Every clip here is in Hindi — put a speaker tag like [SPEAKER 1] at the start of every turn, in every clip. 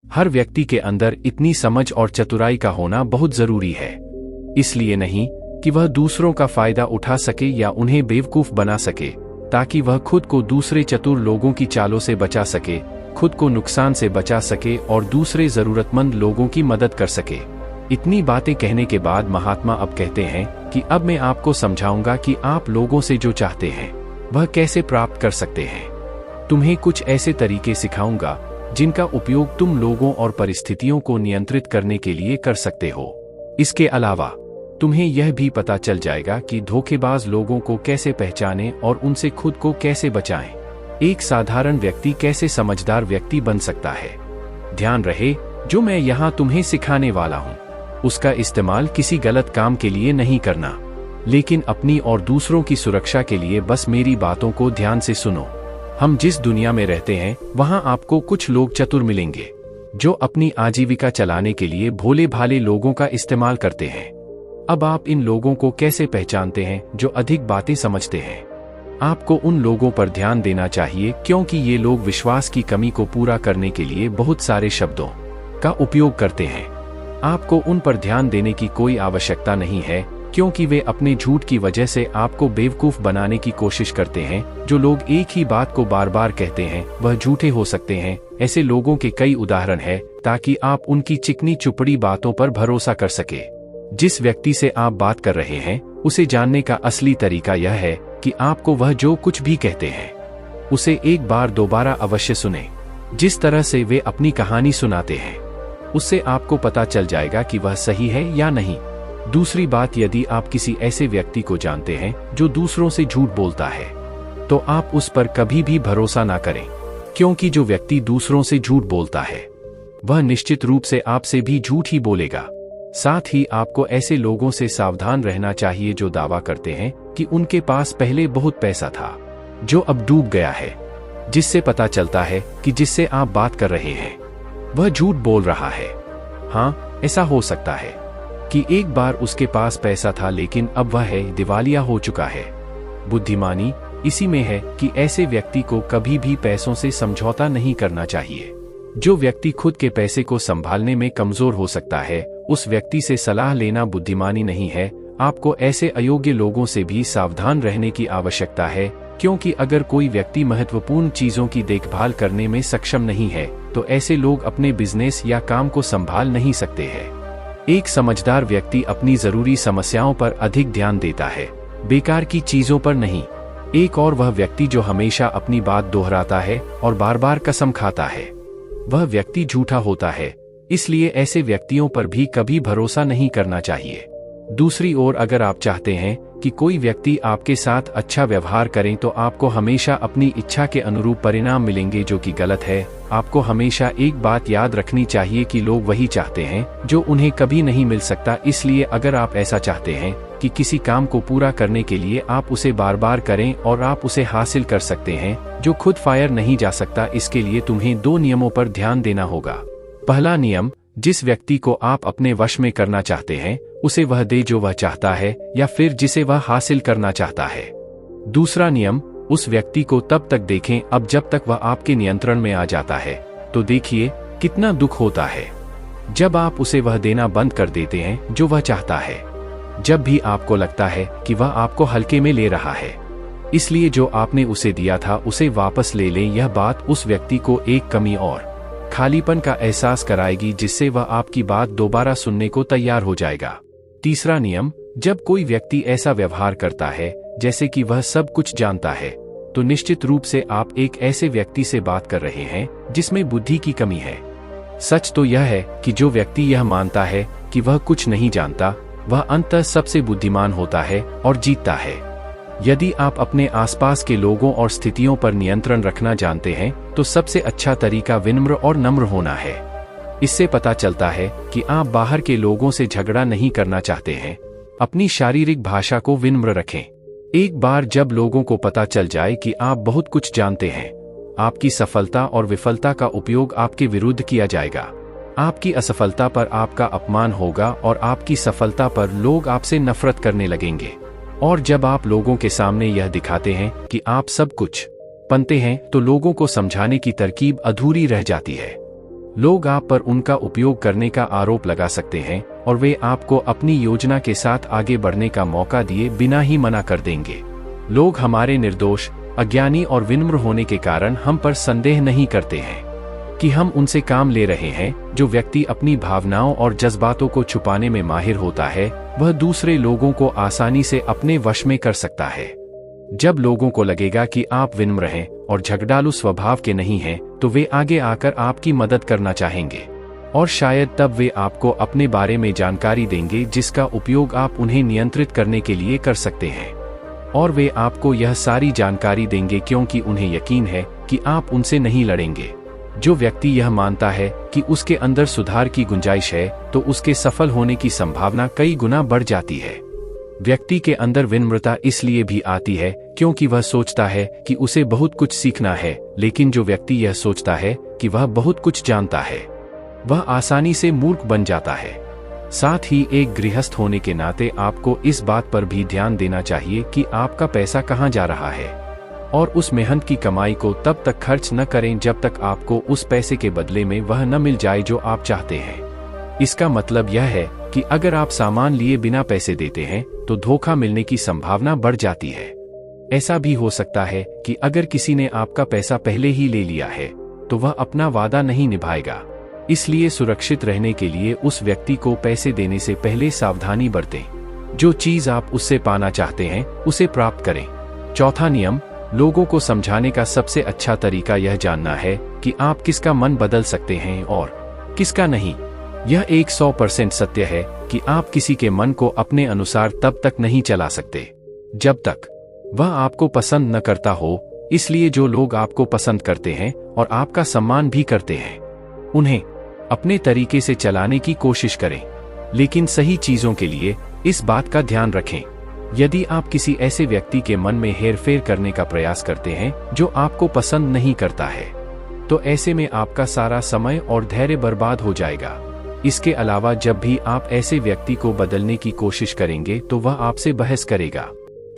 [SPEAKER 1] हर व्यक्ति के अंदर इतनी समझ और चतुराई का होना बहुत जरूरी है। इसलिए नहीं कि वह दूसरों का फायदा उठा सके या उन्हें बेवकूफ बना सके, ताकि वह खुद को दूसरे चतुर लोगों की चालों से बचा सके, खुद को नुकसान से बचा सके और दूसरे जरूरतमंद लोगों की मदद कर सके। इतनी बातें कहने के बाद महात्मा अब कहते हैं कि अब मैं आपको समझाऊंगा कि आप लोगों से जो चाहते हैं वह कैसे प्राप्त कर सकते हैं। तुम्हें कुछ ऐसे तरीके सिखाऊंगा जिनका उपयोग तुम लोगों और परिस्थितियों को नियंत्रित करने के लिए कर सकते हो। इसके अलावा तुम्हें यह भी पता चल जाएगा कि धोखेबाज लोगों को कैसे पहचानें और उनसे खुद को कैसे बचाएं। एक साधारण व्यक्ति कैसे समझदार व्यक्ति बन सकता है। ध्यान रहे, जो मैं यहाँ तुम्हें सिखाने वाला हूँ उसका इस्तेमाल किसी गलत काम के लिए नहीं करना, लेकिन अपनी और दूसरों की सुरक्षा के लिए। बस मेरी बातों को ध्यान से सुनो। हम जिस दुनिया में रहते हैं वहाँ आपको कुछ लोग चतुर मिलेंगे जो अपनी आजीविका चलाने के लिए भोले भाले लोगों का इस्तेमाल करते हैं। अब आप इन लोगों को कैसे पहचानते हैं जो अधिक बातें समझते हैं? आपको उन लोगों पर ध्यान देना चाहिए क्योंकि ये लोग विश्वास की कमी को पूरा करने के लिए बहुत सारे शब्दों का उपयोग करते हैं। आपको उन पर ध्यान देने की कोई आवश्यकता नहीं है क्योंकि वे अपने झूठ की वजह से आपको बेवकूफ बनाने की कोशिश करते हैं। जो लोग एक ही बात को बार बार कहते हैं वह झूठे हो सकते हैं। ऐसे लोगों के कई उदाहरण हैं ताकि आप उनकी चिकनी चुपड़ी बातों पर भरोसा कर सके। जिस व्यक्ति से आप बात कर रहे हैं उसे जानने का असली तरीका यह है कि आपको वह जो कुछ भी कहते हैं उसे एक बार दोबारा अवश्य सुने। जिस तरह से वे अपनी कहानी सुनाते हैं उससे आपको पता चल जाएगा कि वह सही है या नहीं। दूसरी बात, यदि आप किसी ऐसे व्यक्ति को जानते हैं जो दूसरों से झूठ बोलता है तो आप उस पर कभी भी भरोसा ना करें, क्योंकि जो व्यक्ति दूसरों से झूठ बोलता है वह निश्चित रूप से आपसे भी झूठ ही बोलेगा। साथ ही आपको ऐसे लोगों से सावधान रहना चाहिए जो दावा करते हैं कि उनके पास पहले बहुत पैसा था जो अब डूब गया है, जिससे पता चलता है कि जिससे आप बात कर रहे हैं वह झूठ बोल रहा है। हाँ, ऐसा हो सकता है कि एक बार उसके पास पैसा था लेकिन अब वह दिवालिया हो चुका है। बुद्धिमानी इसी में है कि ऐसे व्यक्ति को कभी भी पैसों से समझौता नहीं करना चाहिए। जो व्यक्ति खुद के पैसे को संभालने में कमजोर हो सकता है उस व्यक्ति से सलाह लेना बुद्धिमानी नहीं है। आपको ऐसे अयोग्य लोगों से भी सावधान रहने की आवश्यकता है, क्योंकि अगर कोई व्यक्ति महत्वपूर्ण चीजों की देखभाल करने में सक्षम नहीं है तो ऐसे लोग अपने बिजनेस या काम को संभाल नहीं सकते हैं। एक समझदार व्यक्ति अपनी जरूरी समस्याओं पर अधिक ध्यान देता है, बेकार की चीजों पर नहीं। एक और वह व्यक्ति जो हमेशा अपनी बात दोहराता है और बार बार कसम खाता है वह व्यक्ति झूठा होता है, इसलिए ऐसे व्यक्तियों पर भी कभी भरोसा नहीं करना चाहिए। दूसरी ओर, अगर आप चाहते हैं कि कोई व्यक्ति आपके साथ अच्छा व्यवहार करें तो आपको हमेशा अपनी इच्छा के अनुरूप परिणाम मिलेंगे, जो कि गलत है। आपको हमेशा एक बात याद रखनी चाहिए कि लोग वही चाहते हैं जो उन्हें कभी नहीं मिल सकता। इसलिए अगर आप ऐसा चाहते हैं कि किसी काम को पूरा करने के लिए आप उसे बार बार करें और आप उसे हासिल कर सकते हैं जो खुद फायर नहीं जा सकता, इसके लिए तुम्हें 2 नियमों पर ध्यान देना होगा। पहला नियम, जिस व्यक्ति को आप अपने वश में करना चाहते हैं उसे वह दे जो वह चाहता है या फिर जिसे वह हासिल करना चाहता है। दूसरा नियम, उस व्यक्ति को तब तक देखें अब जब तक वह आपके नियंत्रण में आ जाता है। तो देखिए कितना दुख होता है जब आप उसे वह देना बंद कर देते हैं जो वह चाहता है, जब भी आपको लगता है कि वह आपको हल्के में ले रहा है। इसलिए जो आपने उसे दिया था उसे वापस ले लें। यह बात उस व्यक्ति को एक कमी और खालीपन का एहसास कराएगी जिससे वह आपकी बात दोबारा सुनने को तैयार हो जाएगा। तीसरा नियम, जब कोई व्यक्ति ऐसा व्यवहार करता है जैसे कि वह सब कुछ जानता है तो निश्चित रूप से आप एक ऐसे व्यक्ति से बात कर रहे हैं जिसमें बुद्धि की कमी है। सच तो यह है कि जो व्यक्ति यह मानता है कि वह कुछ नहीं जानता वह अंततः सबसे बुद्धिमान होता है और जीतता है। यदि आप अपने आसपास के लोगों और स्थितियों पर नियंत्रण रखना जानते हैं तो सबसे अच्छा तरीका विनम्र और नम्र होना है। इससे पता चलता है कि आप बाहर के लोगों से झगड़ा नहीं करना चाहते हैं। अपनी शारीरिक भाषा को विनम्र रखें। एक बार जब लोगों को पता चल जाए कि आप बहुत कुछ जानते हैं, आपकी सफलता और विफलता का उपयोग आपके विरुद्ध किया जाएगा। आपकी असफलता पर आपका अपमान होगा और आपकी सफलता पर लोग आपसे नफरत करने लगेंगे। और जब आप लोगों के सामने यह दिखाते हैं कि आप सब कुछ जानते हैं तो लोगों को समझाने की तरकीब अधूरी रह जाती है। लोग आप पर उनका उपयोग करने का आरोप लगा सकते हैं और वे आपको अपनी योजना के साथ आगे बढ़ने का मौका दिए बिना ही मना कर देंगे। लोग हमारे निर्दोष, अज्ञानी और विनम्र होने के कारण हम पर संदेह नहीं करते हैं कि हम उनसे काम ले रहे हैं। जो व्यक्ति अपनी भावनाओं और जज्बातों को छुपाने में माहिर होता है, वह दूसरे लोगों को आसानी से अपने वश में कर सकता है। जब लोगों को लगेगा कि आप विनम्र हैं और झगड़ालू स्वभाव के नहीं हैं, तो वे आगे आकर आपकी मदद करना चाहेंगे और शायद तब वे आपको अपने बारे में जानकारी देंगे जिसका उपयोग आप उन्हें नियंत्रित करने के लिए कर सकते हैं। और वे आपको यह सारी जानकारी देंगे क्योंकि उन्हें यकीन है कि आप उनसे नहीं लड़ेंगे। जो व्यक्ति यह मानता है कि उसके अंदर सुधार की गुंजाइश है, तो उसके सफल होने की संभावना कई गुना बढ़ जाती है। व्यक्ति के अंदर विनम्रता इसलिए भी आती है क्योंकि वह सोचता है कि उसे बहुत कुछ सीखना है, लेकिन जो व्यक्ति यह सोचता है कि वह बहुत कुछ जानता है, वह आसानी से मूर्ख बन जाता है। साथ ही एक गृहस्थ होने के नाते आपको इस बात पर भी ध्यान देना चाहिए कि आपका पैसा कहाँ जा रहा है और उस मेहनत की कमाई को तब तक खर्च न करें जब तक आपको उस पैसे के बदले में वह न मिल जाए जो आप चाहते हैं। इसका मतलब यह है कि अगर आप सामान लिए बिना पैसे देते हैं तो धोखा मिलने की संभावना बढ़ जाती है। ऐसा भी हो सकता है कि अगर किसी ने आपका पैसा पहले ही ले लिया है तो वह अपना वादा नहीं निभाएगा। इसलिए सुरक्षित रहने के लिए उस व्यक्ति को पैसे देने से पहले सावधानी बरतें। जो चीज आप उससे पाना चाहते हैं उसे प्राप्त करें। चौथा नियम, लोगों को समझाने का सबसे अच्छा तरीका यह जानना है कि आप किसका मन बदल सकते हैं और किसका नहीं। यह 100% सत्य है कि आप किसी के मन को अपने अनुसार तब तक नहीं चला सकते जब तक वह आपको पसंद न करता हो। इसलिए जो लोग आपको पसंद करते हैं और आपका सम्मान भी करते हैं, उन्हें अपने तरीके से चलाने की कोशिश करें, लेकिन सही चीजों के लिए इस बात का ध्यान रखें। यदि आप किसी ऐसे व्यक्ति के मन में हेरफेर करने का प्रयास करते हैं जो आपको पसंद नहीं करता है, तो ऐसे में आपका सारा समय और धैर्य बर्बाद हो जाएगा। इसके अलावा जब भी आप ऐसे व्यक्ति को बदलने की कोशिश करेंगे तो वह आपसे बहस करेगा।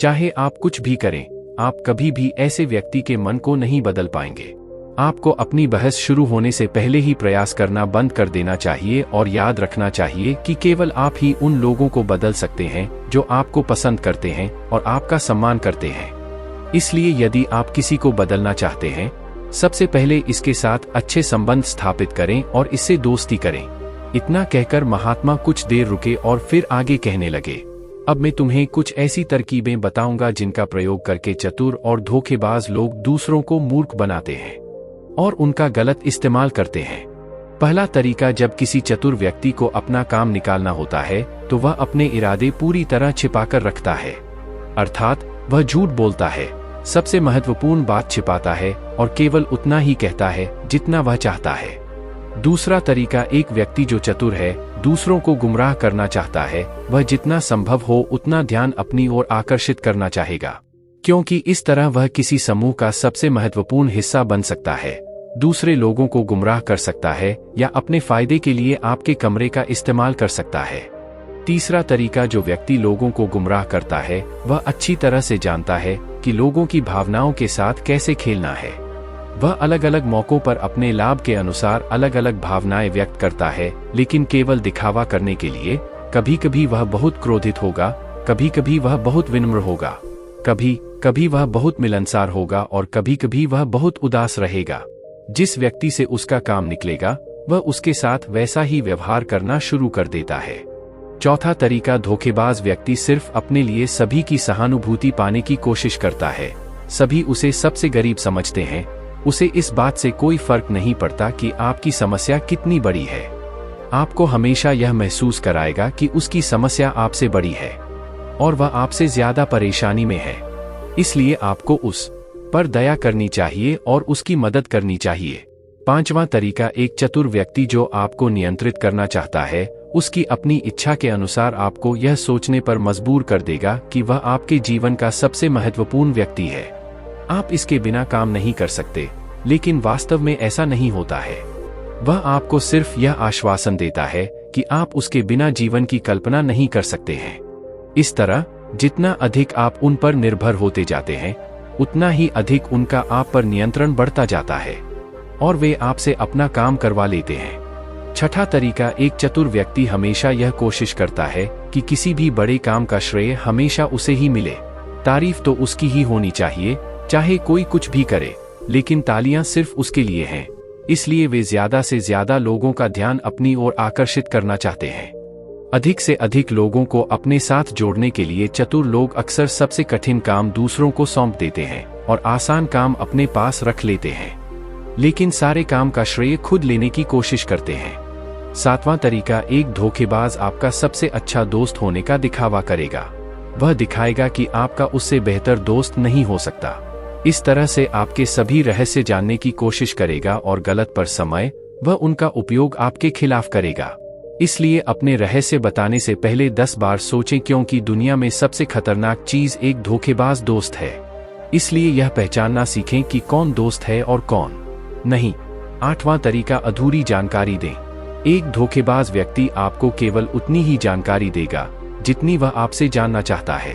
[SPEAKER 1] चाहे आप कुछ भी करें, आप कभी भी ऐसे व्यक्ति के मन को नहीं बदल पाएंगे। आपको अपनी बहस शुरू होने से पहले ही प्रयास करना बंद कर देना चाहिए और याद रखना चाहिए कि केवल आप ही उन लोगों को बदल सकते हैं जो आपको पसंद करते हैं और आपका सम्मान करते हैं। इसलिए यदि आप किसी को बदलना चाहते हैं, सबसे पहले इसके साथ अच्छे संबंध स्थापित करें और इससे दोस्ती करें। इतना कहकर महात्मा कुछ देर रुके और फिर आगे कहने लगे, अब मैं तुम्हें कुछ ऐसी तरकीबें बताऊंगा जिनका प्रयोग करके चतुर और धोखेबाज लोग दूसरों को मूर्ख बनाते हैं और उनका गलत इस्तेमाल करते हैं। पहला तरीका, जब किसी चतुर व्यक्ति को अपना काम निकालना होता है तो वह अपने इरादे पूरी तरह छिपाकर रखता है, अर्थात वह झूठ बोलता है, सबसे महत्वपूर्ण बात छिपाता है और केवल उतना ही कहता है जितना वह चाहता है। दूसरा तरीका, एक व्यक्ति जो चतुर है, दूसरों को गुमराह करना चाहता है, वह जितना संभव हो उतना ध्यान अपनी ओर आकर्षित करना चाहेगा, क्योंकि इस तरह वह किसी समूह का सबसे महत्वपूर्ण हिस्सा बन सकता है, दूसरे लोगों को गुमराह कर सकता है या अपने फायदे के लिए आपके कमरे का इस्तेमाल कर सकता है। तीसरा तरीका, जो व्यक्ति लोगों को गुमराह करता है, वह अच्छी तरह से जानता है कि लोगों की भावनाओं के साथ कैसे खेलना है। वह अलग अलग मौकों पर अपने लाभ के अनुसार अलग अलग भावनाएं व्यक्त करता है, लेकिन केवल दिखावा करने के लिए। कभी कभी वह बहुत क्रोधित होगा, कभी कभी वह बहुत विनम्र होगा, कभी कभी वह बहुत मिलनसार होगा और कभी कभी वह बहुत उदास रहेगा। जिस व्यक्ति से उसका काम निकलेगा, वह उसके साथ वैसा ही व्यवहार करना शुरू कर देता है। चौथा तरीका, धोखेबाज व्यक्ति सिर्फ अपने लिए सभी की सहानुभूति पाने की कोशिश करता है। सभी उसे सबसे गरीब समझते हैं, उसे इस बात से कोई फर्क नहीं पड़ता कि आपकी समस्या कितनी बड़ी है। आपको हमेशा यह महसूस कराएगा कि उसकी समस्या आपसे बड़ी है और वह आपसे ज्यादा परेशानी में है, इसलिए आपको उस पर दया करनी चाहिए और उसकी मदद करनी चाहिए। पांचवां तरीका, एक चतुर व्यक्ति जो आपको नियंत्रित करना चाहता है, उसकी अपनी इच्छा के अनुसार आपको यह सोचने पर मजबूर कर देगा कि वह आपके जीवन का सबसे महत्वपूर्ण व्यक्ति है। आप इसके बिना काम नहीं कर सकते, लेकिन वास्तव में ऐसा नहीं होता है। वह आपको सिर्फ यह आश्वासन देता है कि आप उसके बिना जीवन की कल्पना नहीं कर सकते हैं। इस तरह जितना अधिक आप उन पर निर्भर होते जाते हैं, उतना ही अधिक उनका आप पर नियंत्रण बढ़ता जाता है। और वे आपसे अपना काम करवा लेते हैं। छठा तरीका, एक चतुर व्यक्ति हमेशा यह कोशिश करता है कि किसी भी बड़े काम का श्रेय हमेशा उसे ही मिले। तारीफ तो उसकी ही होनी चाहिए, चाहे कोई कुछ भी करे, लेकिन तालियां सिर्फ उसके लिए हैं। इसलिए वे ज्यादा से ज्यादा लोगों का ध्यान अपनी ओर आकर्षित करना चाहते हैं। अधिक से अधिक लोगों को अपने साथ जोड़ने के लिए चतुर लोग अक्सर सबसे कठिन काम दूसरों को सौंप देते हैं और आसान काम अपने पास रख लेते हैं, लेकिन सारे काम का श्रेय खुद लेने की कोशिश करते हैं। सातवां तरीका, एक धोखेबाज आपका सबसे अच्छा दोस्त होने का दिखावा करेगा। वह दिखाएगा कि आपका उससे बेहतर दोस्त नहीं हो सकता। इस तरह से आपके सभी रहस्य जानने की कोशिश करेगा और गलत पर समय वह उनका उपयोग आपके खिलाफ करेगा। इसलिए अपने रहस्य बताने से पहले 10 बार सोचें, क्योंकि दुनिया में सबसे खतरनाक चीज एक धोखेबाज दोस्त है। इसलिए यह पहचानना सीखें कि कौन दोस्त है और कौन नहीं। आठवां तरीका, अधूरी जानकारी दें। एक धोखेबाज व्यक्ति आपको केवल उतनी ही जानकारी देगा जितनी वह आपसे जानना चाहता है।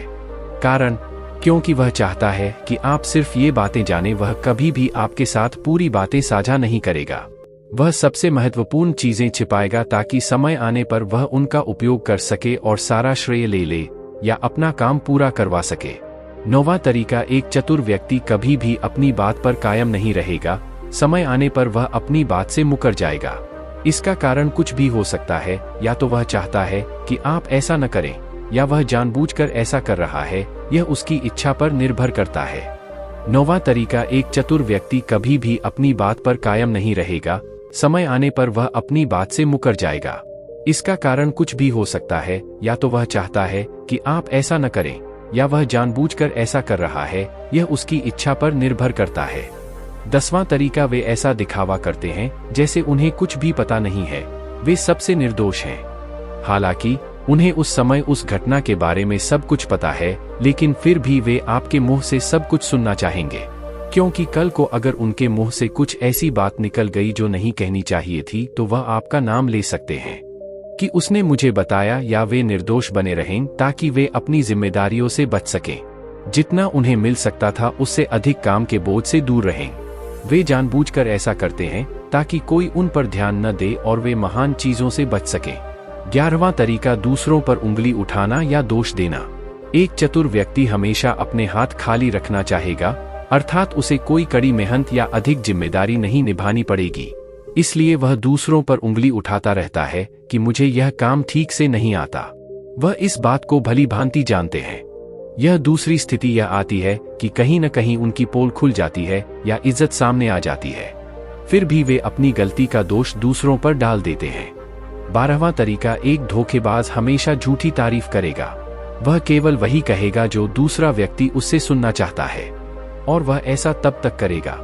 [SPEAKER 1] कारण, क्योंकि वह चाहता है कि आप सिर्फ ये बातें जानें। वह कभी भी आपके साथ पूरी बातें साझा नहीं करेगा। वह सबसे महत्वपूर्ण चीजें छिपाएगा ताकि समय आने पर वह उनका उपयोग कर सके और सारा श्रेय ले ले या अपना काम पूरा करवा सके। नौवां तरीका, एक चतुर व्यक्ति कभी भी अपनी बात पर कायम नहीं रहेगा। समय आने पर वह अपनी बात से मुकर जाएगा। इसका कारण कुछ भी हो सकता है, या तो वह चाहता है कि आप ऐसा न करें, या वह जानबूझकर ऐसा कर रहा है। यह उसकी इच्छा पर निर्भर करता है। नौवां तरीका, एक चतुर व्यक्ति कभी भी अपनी बात पर कायम नहीं रहेगा। समय आने पर वह अपनी बात से मुकर जाएगा। इसका कारण कुछ भी हो सकता है, या तो वह चाहता है कि आप ऐसा न करें, या वह जानबूझकर ऐसा कर रहा है। यह उसकी इच्छा पर निर्भर करता है। 10वां तरीका, वे ऐसा दिखावा करते हैं जैसे उन्हें कुछ भी पता नहीं है। वे सबसे निर्दोष हैं। हालांकि उन्हें उस समय उस घटना के बारे में सब कुछ पता है, लेकिन फिर भी वे आपके मुंह से सब कुछ सुनना चाहेंगे, क्योंकि कल को अगर उनके मुंह से कुछ ऐसी बात निकल गई जो नहीं कहनी चाहिए थी, तो वह आपका नाम ले सकते हैं कि उसने मुझे बताया, या वे निर्दोष बने रहें ताकि वे अपनी जिम्मेदारियों से बच सकें। जितना उन्हें मिल सकता था उससे अधिक काम के बोझ से दूर रहें। वे जानबूझकर ऐसा करते हैं ताकि कोई उन पर ध्यान न दे और वे महान चीजों से बच सकें। 11वां तरीका, दूसरों पर उंगली उठाना या दोष देना। एक चतुर व्यक्ति हमेशा अपने हाथ खाली रखना चाहेगा, अर्थात उसे कोई कड़ी मेहनत या अधिक जिम्मेदारी नहीं निभानी पड़ेगी। इसलिए वह दूसरों पर उंगली उठाता रहता है कि मुझे यह काम ठीक से नहीं आता। वह इस बात को भली भांति जानते हैं। यह दूसरी स्थिति यह आती है कि कहीं न कहीं उनकी पोल खुल जाती है या इज्जत सामने आ जाती है, फिर भी वे अपनी गलती का दोष दूसरों पर डाल देते हैं। 12वां तरीका, एक धोखेबाज हमेशा झूठी तारीफ करेगा। वह केवल वही कहेगा जो दूसरा व्यक्ति उससे सुनना चाहता है, और वह ऐसा तब तक करेगा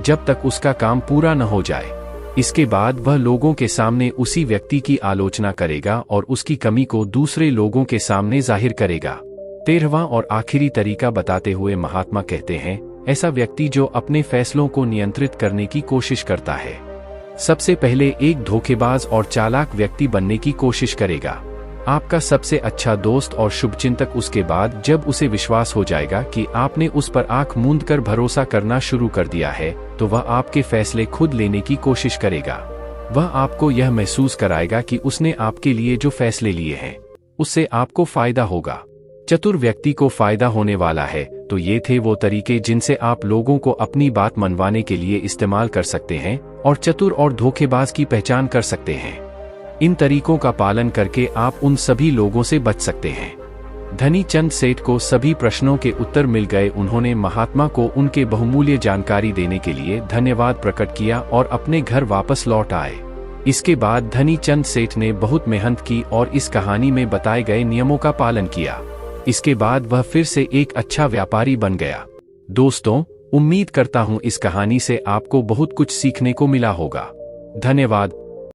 [SPEAKER 1] जब तक उसका काम पूरा न हो जाए। इसके बाद वह लोगों के सामने उसी व्यक्ति की आलोचना करेगा और उसकी कमी को दूसरे लोगों के सामने जाहिर करेगा। 13वां और आखिरी तरीका बताते हुए महात्मा कहते हैं, ऐसा व्यक्ति जो अपने फैसलों को नियंत्रित करने की कोशिश करता है, सबसे पहले एक धोखेबाज और चालाक व्यक्ति बनने की कोशिश करेगा। आपका सबसे अच्छा दोस्त और शुभचिंतक उसके बाद जब उसे विश्वास हो जाएगा कि आपने उस पर आंख मूंद कर भरोसा करना शुरू कर दिया है, तो वह आपके फैसले खुद लेने की कोशिश करेगा। वह आपको यह महसूस कराएगा कि उसने आपके लिए जो फैसले लिए हैं उससे आपको फायदा होगा। चतुर व्यक्ति को फायदा होने वाला है। तो ये थे वो तरीके जिनसे आप लोगों को अपनी बात मनवाने के लिए इस्तेमाल कर सकते हैं और चतुर और धोखेबाज की पहचान कर सकते हैं। इन तरीकों का पालन करके आप उन सभी लोगों से बच सकते हैं। धनी चंद सेठ को सभी प्रश्नों के उत्तर मिल गए। उन्होंने महात्मा को उनके बहुमूल्य जानकारी देने के लिए धन्यवाद प्रकट किया और अपने घर वापस लौट आए। इसके बाद धनी चंद सेठ ने बहुत मेहनत की और इस कहानी में बताए गए नियमों का पालन किया। इसके बाद वह फिर से एक अच्छा व्यापारी बन गया। दोस्तों, उम्मीद करता हूँ इस कहानी से आपको बहुत कुछ सीखने को मिला होगा। धन्यवाद।